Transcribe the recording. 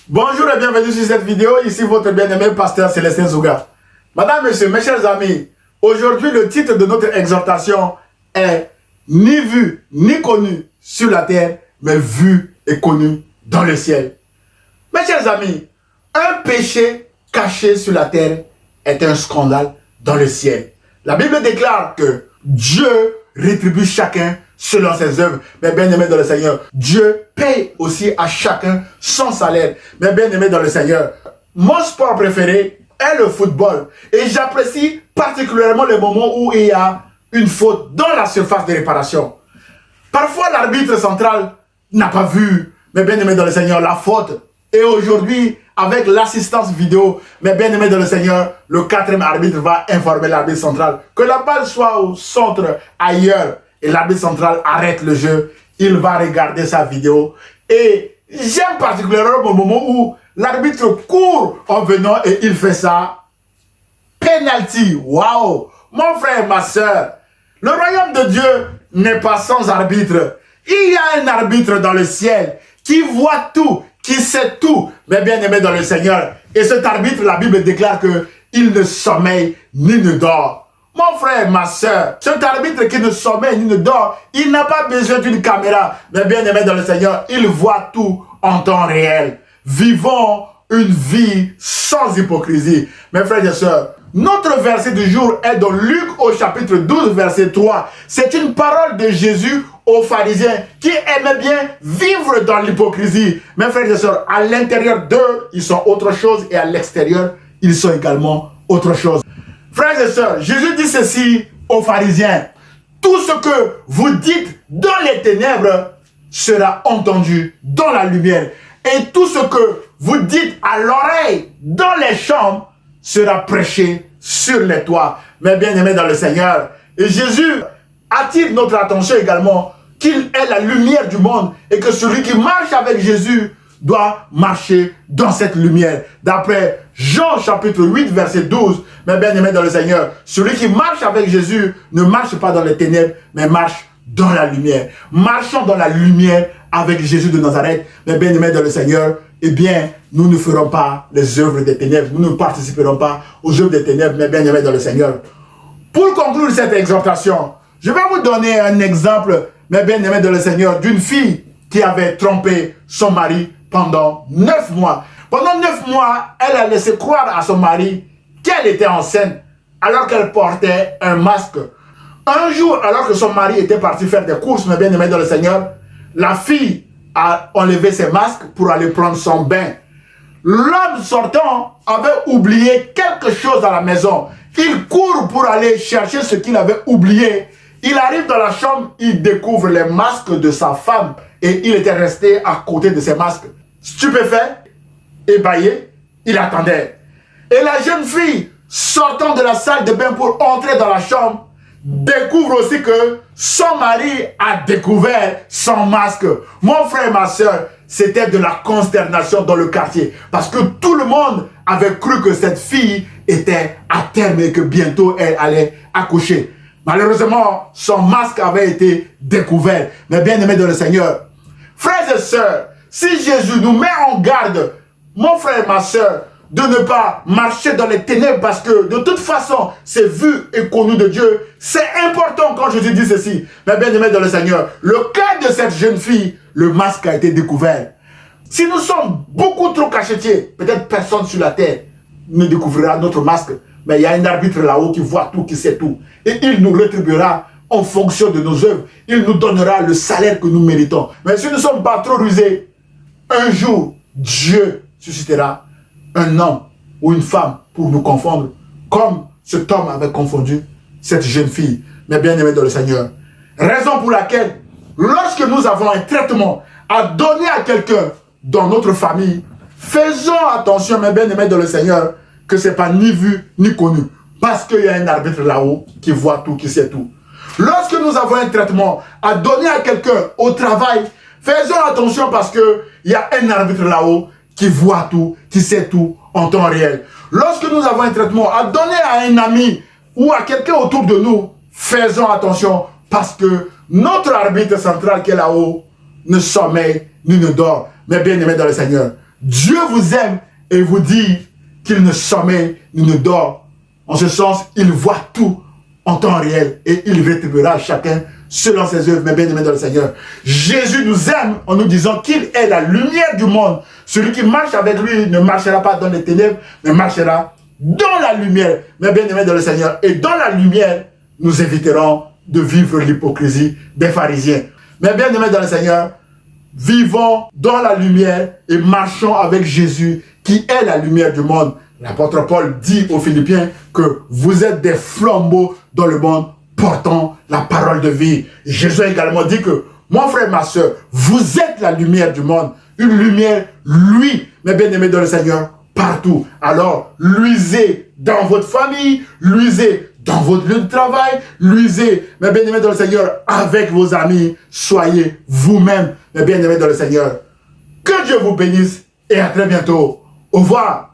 Bonjour et bienvenue sur cette vidéo, ici votre bien-aimé pasteur Célestin Zouga. Madame, Monsieur, mes chers amis, aujourd'hui le titre de notre exhortation est « Ni vu ni connu sur la terre, mais vu et connu dans le ciel ». Mes chers amis, un péché caché sur la terre est un scandale dans le ciel. La Bible déclare que Dieu rétribue chacun selon ses œuvres. Mes bien-aimés dans le Seigneur, Dieu paye aussi à chacun son salaire. Mes bien-aimés dans le Seigneur, mon sport préféré est le football. Et j'apprécie particulièrement les moments où il y a une faute dans la surface de réparation. Parfois, l'arbitre central n'a pas vu, mes bien-aimés dans le Seigneur, la faute. Et aujourd'hui, avec l'assistance vidéo, mes bien-aimés dans le Seigneur, le quatrième arbitre va informer l'arbitre central que la balle soit au centre ailleurs. Et l'arbitre central arrête le jeu, il va regarder sa vidéo. Et j'aime particulièrement le moment où l'arbitre court en venant et il fait ça. Penalty, waouh! Mon frère, ma soeur, le royaume de Dieu n'est pas sans arbitre. Il y a un arbitre dans le ciel qui voit tout, qui sait tout, mais bien aimé dans le Seigneur. Et cet arbitre, la Bible déclare qu'il ne sommeille ni ne dort. Mon frère, ma soeur, cet arbitre qui ne sommeille ni ne dort, il n'a pas besoin d'une caméra. Mais bien aimé dans le Seigneur, il voit tout en temps réel. Vivons une vie sans hypocrisie. Mes frères et sœurs, notre verset du jour est dans Luc au chapitre 12, verset 3. C'est une parole de Jésus aux pharisiens qui aimaient bien vivre dans l'hypocrisie. Mes frères et sœurs, à l'intérieur d'eux, ils sont autre chose et à l'extérieur, ils sont également autre chose. Frères et sœurs, Jésus dit ceci aux pharisiens. Tout ce que vous dites dans les ténèbres sera entendu dans la lumière. Et tout ce que vous dites à l'oreille dans les chambres sera prêché sur les toits. Mes bien-aimés dans le Seigneur. Et Jésus attire notre attention également qu'il est la lumière du monde et que celui qui marche avec Jésus doit marcher dans cette lumière. D'après Jean chapitre 8 verset 12, mes bien-aimés dans le Seigneur, celui qui marche avec Jésus ne marche pas dans les ténèbres, mais marche dans la lumière. Marchons dans la lumière avec Jésus de Nazareth, mes bien-aimés dans le Seigneur, eh bien, nous ne ferons pas les œuvres des ténèbres, nous ne participerons pas aux œuvres des ténèbres, mes bien-aimés dans le Seigneur. Pour conclure cette exhortation, je vais vous donner un exemple, mes bien-aimés dans le Seigneur, d'une fille qui avait trompé son mari pendant 9 mois. Pendant 9 mois, elle a laissé croire à son mari qu'elle était enceinte alors qu'elle portait un masque. Un jour, alors que son mari était parti faire des courses, mes bien-aimés dans le Seigneur, la fille a enlevé ses masques pour aller prendre son bain. L'homme sortant avait oublié quelque chose à la maison. Il court pour aller chercher ce qu'il avait oublié. Il arrive dans la chambre, il découvre les masques de sa femme et il était resté à côté de ces masques. Stupéfait, ébahi, il attendait. Et la jeune fille, sortant de la salle de bain pour entrer dans la chambre, découvre aussi que son mari a découvert son masque. Mon frère et ma soeur, c'était de la consternation dans le quartier parce que tout le monde avait cru que cette fille était à terme et que bientôt elle allait accoucher. Malheureusement, son masque avait été découvert. Mais bien aimé dans le Seigneur, frères et sœurs, si Jésus nous met en garde, mon frère et ma soeur, de ne pas marcher dans les ténèbres parce que de toute façon, c'est vu et connu de Dieu. C'est important quand Jésus dit ceci. Mais bien aimé dans le Seigneur, le cas de cette jeune fille, le masque a été découvert. Si nous sommes beaucoup trop cachetiers, peut-être personne sur la terre ne découvrira notre masque. Mais il y a un arbitre là-haut qui voit tout, qui sait tout. Et il nous rétribuera en fonction de nos œuvres. Il nous donnera le salaire que nous méritons. Mais si nous ne sommes pas trop rusés, un jour, Dieu suscitera un homme ou une femme pour nous confondre, comme cet homme avait confondu cette jeune fille, mais bien aimée dans le Seigneur. Raison pour laquelle, lorsque nous avons un traitement à donner à quelqu'un dans notre famille, faisons attention, mes bien aimés dans le Seigneur, que ce n'est pas ni vu ni connu, parce qu'il y a un arbitre là-haut qui voit tout, qui sait tout. Lorsque nous avons un traitement à donner à quelqu'un au travail, faisons attention parce qu'il y a un arbitre là-haut qui voit tout, qui sait tout en temps réel. Lorsque nous avons un traitement à donner à un ami ou à quelqu'un autour de nous, faisons attention parce que notre arbitre central qui est là-haut ne sommeille ni ne dort. Mais bien aimé dans le Seigneur, Dieu vous aime et vous dit qu'il ne sommeille ni ne dort. En ce sens, il voit tout en temps réel et il rétribuera chacun selon ses œuvres, mes bien-aimés dans le Seigneur. Jésus nous aime en nous disant qu'il est la lumière du monde. Celui qui marche avec lui ne marchera pas dans les ténèbres, mais marchera dans la lumière, mes bien-aimés dans le Seigneur. Et dans la lumière, nous éviterons de vivre l'hypocrisie des pharisiens. Mes bien-aimés dans le Seigneur, vivons dans la lumière et marchons avec Jésus qui est la lumière du monde. L'apôtre Paul dit aux Philippiens que vous êtes des flambeaux dans le monde portant la parole de vie. Jésus a également dit que, mon frère, ma soeur, vous êtes la lumière du monde. Une lumière, lui, mes bien-aimés dans le Seigneur, partout. Alors, luisez dans votre famille, luisez dans votre lieu de travail, luisez, mes bien-aimés dans le Seigneur, avec vos amis. Soyez vous-même, mes bien-aimés dans le Seigneur. Que Dieu vous bénisse et à très bientôt. Au revoir.